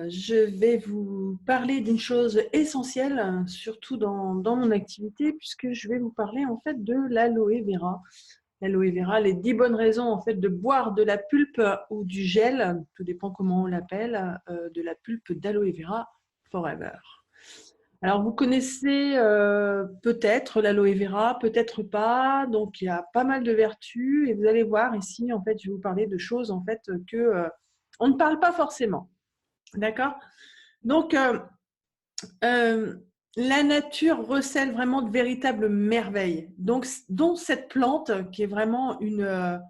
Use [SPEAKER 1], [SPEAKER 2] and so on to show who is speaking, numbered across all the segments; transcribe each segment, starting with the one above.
[SPEAKER 1] Je vais vous parler d'une chose essentielle, surtout dans mon activité, puisque je vais vous parler en fait de l'aloe vera. L'aloe vera, les 10 bonnes raisons en fait de boire de la pulpe ou du gel, tout dépend comment on l'appelle, de la pulpe d'aloe vera forever. Alors vous connaissez peut-être l'aloe vera, peut-être pas, donc il y a pas mal de vertus et vous allez voir ici en fait je vais vous parler de choses en fait que on ne parle pas forcément. D'accord? Donc, euh, la nature recèle vraiment de véritables merveilles. Donc, dont cette plante qui est vraiment une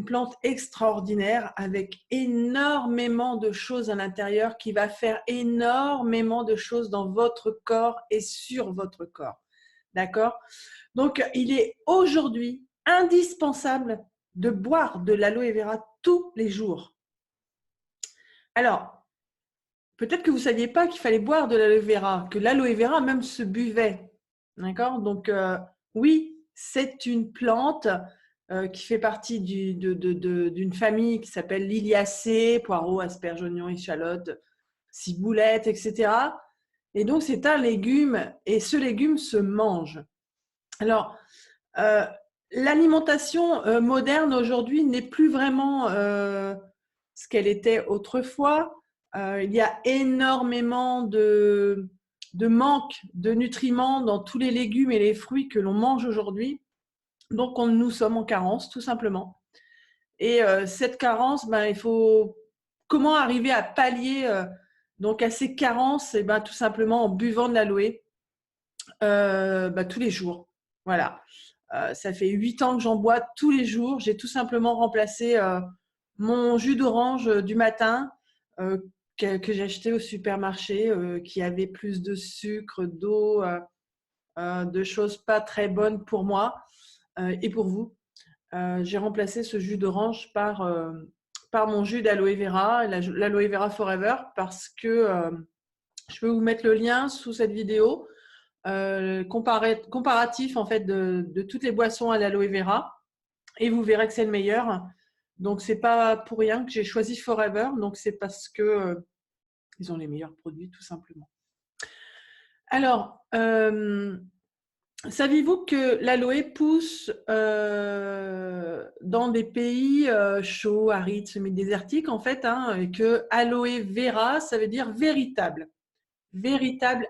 [SPEAKER 1] plante extraordinaire avec énormément de choses à l'intérieur qui va faire énormément de choses dans votre corps et sur votre corps. D'accord? Donc, il est aujourd'hui indispensable de boire de l'aloe vera tous les jours. Alors, peut-être que vous ne saviez pas qu'il fallait boire de l'aloe vera, que l'aloe vera même se buvait. D'accord? Donc, oui, c'est une plante qui fait partie d'une famille qui s'appelle Liliacées, poireaux, asperges, oignons, échalotes, ciboulette, etc. Et donc, c'est un légume et ce légume se mange. Alors, euh, l'alimentation moderne aujourd'hui n'est plus vraiment ce qu'elle était autrefois. Il y a énormément de manque de nutriments dans tous les légumes et les fruits que l'on mange aujourd'hui. Donc, nous sommes en carence, tout simplement. Et cette carence, il faut comment arriver à pallier donc à ces carences, et tout simplement en buvant de l'aloe tous les jours. Voilà. Ça fait 8 ans que j'en bois tous les jours. J'ai tout simplement remplacé mon jus d'orange du matin que j'ai acheté au supermarché, qui avait plus de sucre, d'eau, de choses pas très bonnes pour moi et pour vous. J'ai remplacé ce jus d'orange par mon jus d'aloe vera, l'aloe vera forever, parce que je peux vous mettre le lien sous cette vidéo. Comparatif en fait de toutes les boissons à l'aloe vera et vous verrez que c'est le meilleur. Donc c'est pas pour rien que j'ai choisi Forever, donc c'est parce que ils ont les meilleurs produits tout simplement. Alors, saviez-vous que l'aloe pousse dans des pays chauds, arides, semi-désertiques en fait, et que aloe vera, ça veut dire véritable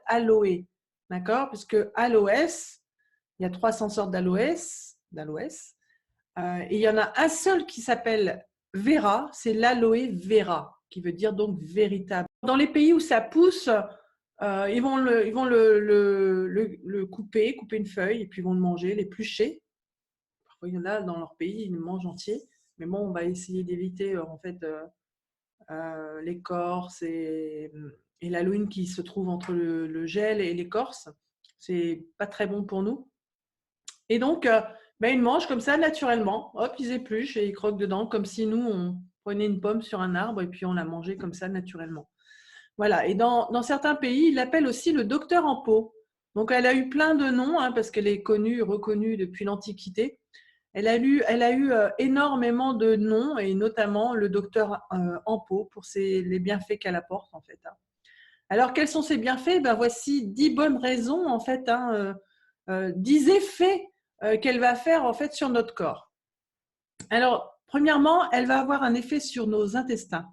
[SPEAKER 1] aloe, d'accord? Parce que aloès, il y a 300 sortes d'aloès, et il y en a un seul qui s'appelle vera, c'est l'aloe vera, qui veut dire donc véritable. Dans les pays où ça pousse, ils vont le couper une feuille, et puis ils vont le manger, l'éplucher. Parfois, il y en a dans leur pays, ils le mangent entier. Mais bon, on va essayer d'éviter en fait l'écorce et l'aloïne qui se trouve entre le gel et l'écorce. C'est pas très bon pour nous. Et donc, ils mangent comme ça naturellement. Hop, ils épluchent et ils croquent dedans comme si nous, on prenait une pomme sur un arbre et puis on la mangeait comme ça naturellement. Voilà. Et dans certains pays, ils l'appellent aussi le docteur en pot. Donc, elle a eu plein de noms parce qu'elle est connue, reconnue depuis l'Antiquité. Elle a eu énormément de noms et notamment le docteur en pot pour les bienfaits qu'elle apporte en fait. Alors, quels sont ces bienfaits? Voici 10 bonnes raisons en fait, 10 effets qu'elle va faire en fait sur notre corps. Alors, premièrement, elle va avoir un effet sur nos intestins.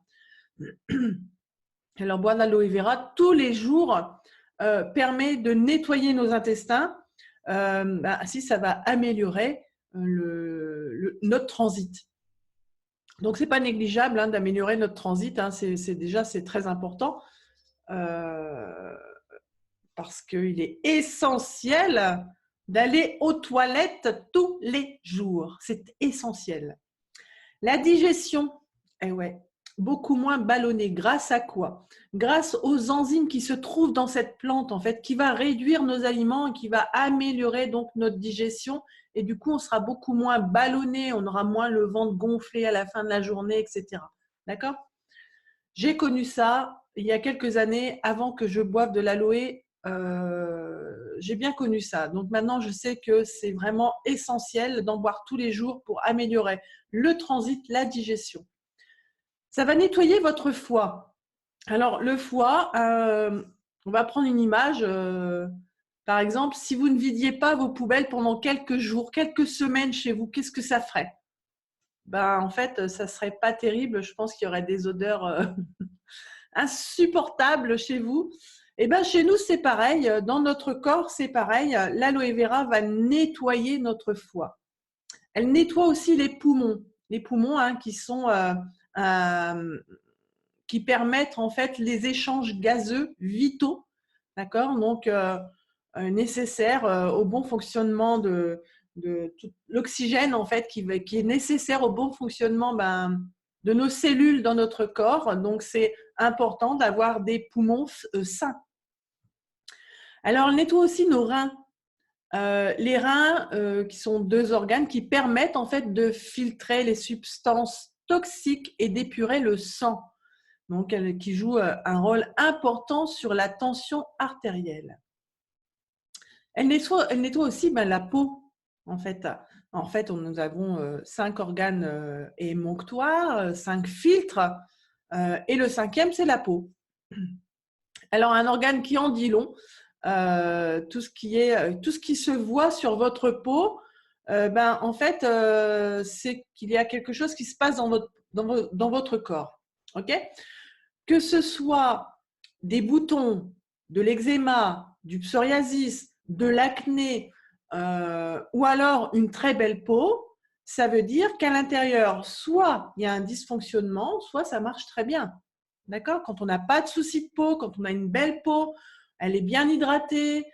[SPEAKER 1] Alors, boire de l'aloe vera tous les jours permet de nettoyer nos intestins. Ainsi, ça va améliorer notre transit. Donc, c'est pas négligeable d'améliorer notre transit. C'est très important parce qu'il est essentiel d'aller aux toilettes tous les jours. C'est essentiel. La digestion, beaucoup moins ballonnée. Grâce à quoi? Grâce aux enzymes qui se trouvent dans cette plante, en fait, qui va réduire nos aliments et qui va améliorer donc notre digestion. Et du coup, on sera beaucoup moins ballonné, on aura moins le ventre gonflé à la fin de la journée, etc. D'accord? J'ai connu ça il y a quelques années, avant que je boive de l'aloe. J'ai bien connu ça. Donc maintenant, je sais que c'est vraiment essentiel d'en boire tous les jours pour améliorer le transit, la digestion. Ça va nettoyer votre foie. Alors, le foie, on va prendre une image. Par exemple, si vous ne vidiez pas vos poubelles pendant quelques jours, quelques semaines chez vous, qu'est-ce que ça ferait? Ben, en fait, ça serait pas terrible. Je pense qu'il y aurait des odeurs insupportables chez vous. Et ben, chez nous, c'est pareil. Dans notre corps, c'est pareil. L'aloe vera va nettoyer notre foie. Elle nettoie aussi les poumons hein, qui sont qui permettent en fait les échanges gazeux vitaux, d'accord, donc nécessaires au bon fonctionnement de tout l'oxygène en fait qui est nécessaire au bon fonctionnement de nos cellules dans notre corps. Donc c'est important d'avoir des poumons sains. Alors elle nettoie aussi nos reins. Les reins, qui sont deux organes qui permettent en fait de filtrer les substances toxiques et d'épurer le sang. Donc, qui joue un rôle important sur la tension artérielle. Elle nettoie aussi la peau. En fait, nous avons 5 organes émonctoires, 5 filtres, et le 5e, c'est la peau. Alors, un organe qui en dit long, tout ce qui se voit sur votre peau, en fait, c'est qu'il y a quelque chose qui se passe dans votre corps. OK ? Que ce soit des boutons, de l'eczéma, du psoriasis, de l'acné ou alors une très belle peau, ça veut dire qu'à l'intérieur, soit il y a un dysfonctionnement, soit ça marche très bien. D'accord ? Quand on n'a pas de souci de peau, quand on a une belle peau, elle est bien hydratée,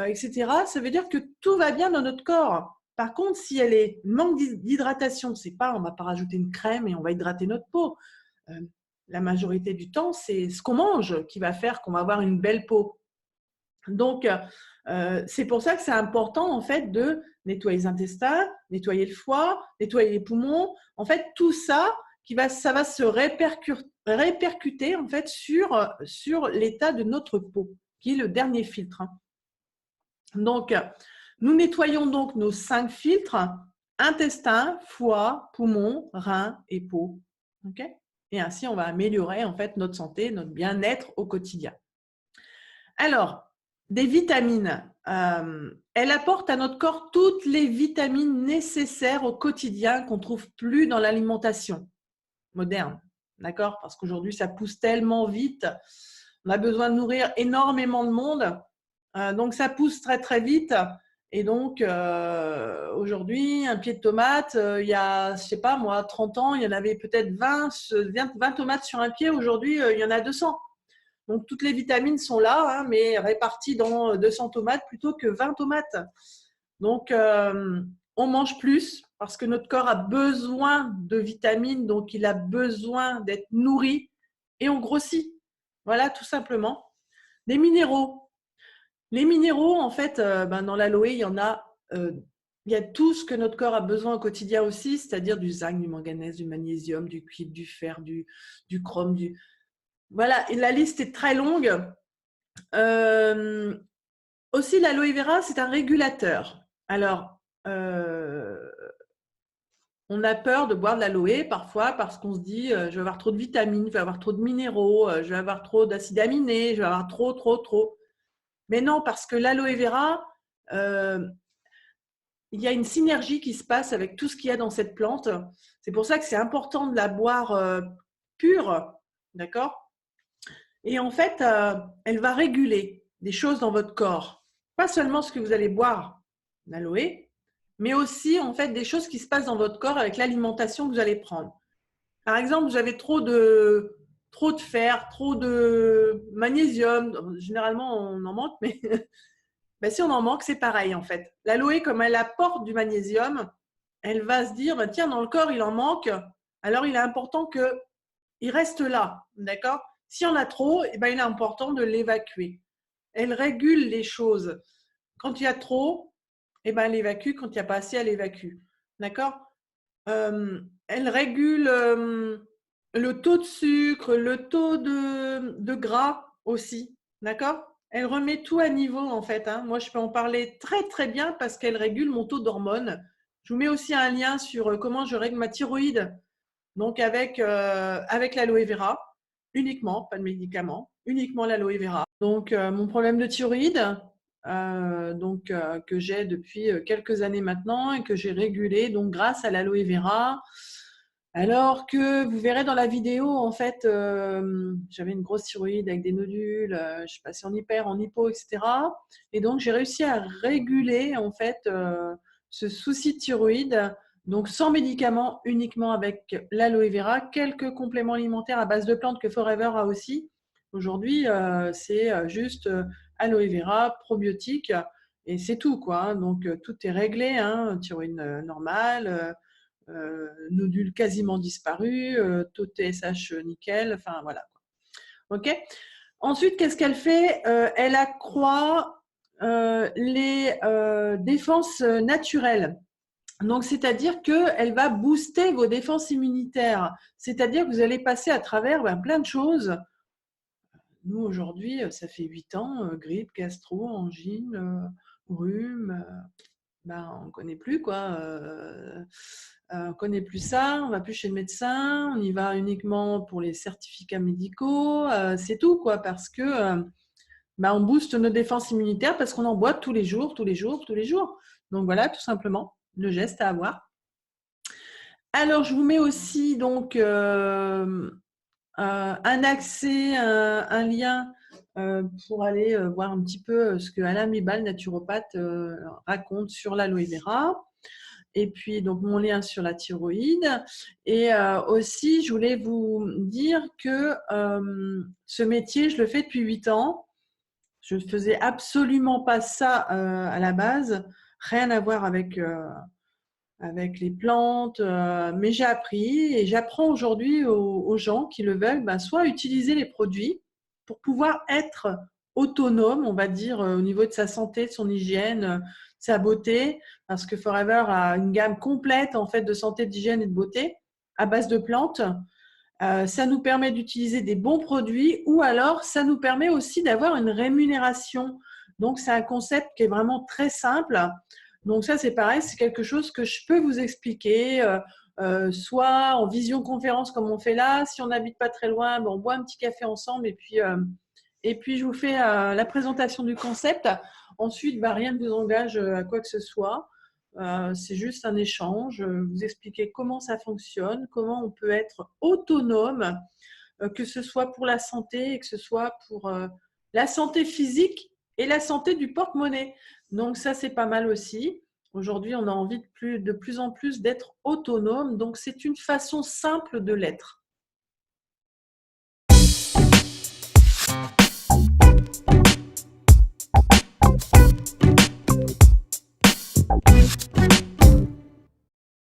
[SPEAKER 1] etc., ça veut dire que tout va bien dans notre corps. Par contre, si elle est manque d'hydratation, c'est pas, on ne va pas rajouter une crème et on va hydrater notre peau. La majorité du temps, c'est ce qu'on mange qui va faire qu'on va avoir une belle peau. Donc, c'est pour ça que c'est important en fait de nettoyer les intestins, nettoyer le foie, nettoyer les poumons. En fait, tout ça, ça va se répercuter en fait sur l'état de notre peau, qui est le dernier filtre. Donc, nous nettoyons donc nos 5 filtres, intestin, foie, poumon, rein et peau. OK ? Et ainsi, on va améliorer en fait notre santé, notre bien-être au quotidien. Alors, des vitamines. Elle apporte à notre corps toutes les vitamines nécessaires au quotidien qu'on ne trouve plus dans l'alimentation moderne. D'accord ? Parce qu'aujourd'hui, ça pousse tellement vite. On a besoin de nourrir énormément de monde. Donc, ça pousse très, très vite. Et donc, aujourd'hui, un pied de tomate, il y a, je sais pas moi, 30 ans, il y en avait peut-être 20 tomates sur un pied. Aujourd'hui, il y en a 200. Donc, toutes les vitamines sont là, hein, mais réparties dans 200 tomates plutôt que 20 tomates. Donc, on mange plus parce que notre corps a besoin de vitamines, donc il a besoin d'être nourri et on grossit. Voilà, tout simplement. Des minéraux. Les minéraux, en fait, dans l'aloe, il y a tout ce que notre corps a besoin au quotidien aussi, c'est-à-dire du zinc, du manganèse, du magnésium, du cuivre, du fer, du chrome. Voilà, et la liste est très longue. Aussi, l'aloe vera, c'est un régulateur. Alors, on a peur de boire de l'aloe parfois parce qu'on se dit je vais avoir trop de vitamines, je vais avoir trop de minéraux, je vais avoir trop d'acides aminés, je vais avoir trop. Mais non, parce que l'aloe vera, il y a une synergie qui se passe avec tout ce qu'il y a dans cette plante. C'est pour ça que c'est important de la boire pure, d'accord ? Et en fait, elle va réguler des choses dans votre corps. Pas seulement ce que vous allez boire, l'aloe, mais aussi en fait des choses qui se passent dans votre corps avec l'alimentation que vous allez prendre. Par exemple, vous avez trop de fer, trop de magnésium. Généralement, on en manque, mais si on en manque, c'est pareil en fait. L'aloe, comme elle apporte du magnésium, elle va se dire, tiens, dans le corps, il en manque, alors il est important qu'il reste là, d'accord ? Si on a trop, il est important de l'évacuer. Elle régule les choses. Quand il y a trop, elle évacue. Quand il n'y a pas assez, elle évacue. D'accord ? Elle régule le taux de sucre, le taux de gras aussi. D'accord ? Elle remet tout à niveau en fait. Hein. Moi, je peux en parler très très bien parce qu'elle régule mon taux d'hormones. Je vous mets aussi un lien sur comment je règle ma thyroïde, donc avec l'aloe vera. uniquement, pas de médicaments, uniquement l'aloe vera. Donc, mon problème de thyroïde, que j'ai depuis quelques années maintenant et que j'ai régulé donc grâce à l'aloe vera. Alors que vous verrez dans la vidéo, en fait, j'avais une grosse thyroïde avec des nodules, je passais en hyper, en hypo, etc. Et donc, j'ai réussi à réguler, en fait, ce souci de thyroïde, donc sans médicaments, uniquement avec l'aloe vera, quelques compléments alimentaires à base de plantes que Forever a aussi. Aujourd'hui, c'est juste aloe vera, probiotiques, et c'est tout, quoi, hein. Donc, tout est réglé, hein, thyroïde normale, nodules quasiment disparus, taux de TSH nickel, enfin voilà. Ok. Ensuite, qu'est-ce qu'elle fait? Elle accroît les défenses naturelles. Donc, c'est-à-dire qu'elle va booster vos défenses immunitaires. C'est-à-dire que vous allez passer à travers plein de choses. Nous, aujourd'hui, ça fait 8 ans, grippe, gastro, angine, rhume, on ne connaît plus, quoi. On ne connaît plus ça, on ne va plus chez le médecin, on y va uniquement pour les certificats médicaux, c'est tout, quoi, parce que on booste nos défenses immunitaires parce qu'on en boit tous les jours, tous les jours, tous les jours. Donc voilà, tout simplement, le geste à avoir. Alors, je vous mets aussi donc un accès, un lien pour aller voir un petit peu ce que Alain Mibal, naturopathe, raconte sur l'aloe vera. Et puis, donc, mon lien sur la thyroïde. Et aussi, je voulais vous dire que ce métier, je le fais depuis 8 ans. Je ne faisais absolument pas ça à la base. Rien à voir avec les plantes, mais j'ai appris et j'apprends aujourd'hui aux gens qui le veulent, soit utiliser les produits pour pouvoir être autonome, on va dire, au niveau de sa santé, de son hygiène, sa beauté, parce que Forever a une gamme complète en fait de santé, d'hygiène et de beauté à base de plantes. Ça nous permet d'utiliser des bons produits ou alors ça nous permet aussi d'avoir une rémunération. Donc, c'est un concept qui est vraiment très simple. Donc, ça, c'est pareil, c'est quelque chose que je peux vous expliquer, soit en visioconférence comme on fait là. Si on n'habite pas très loin, on boit un petit café ensemble et puis je vous fais la présentation du concept. Ensuite, rien ne vous engage à quoi que ce soit. C'est juste un échange, vous expliquer comment ça fonctionne, comment on peut être autonome, que ce soit pour la santé et que ce soit pour la santé physique et la santé du porte-monnaie. Donc ça, c'est pas mal aussi. Aujourd'hui, on a envie de plus en plus d'être autonome, donc c'est une façon simple de l'être.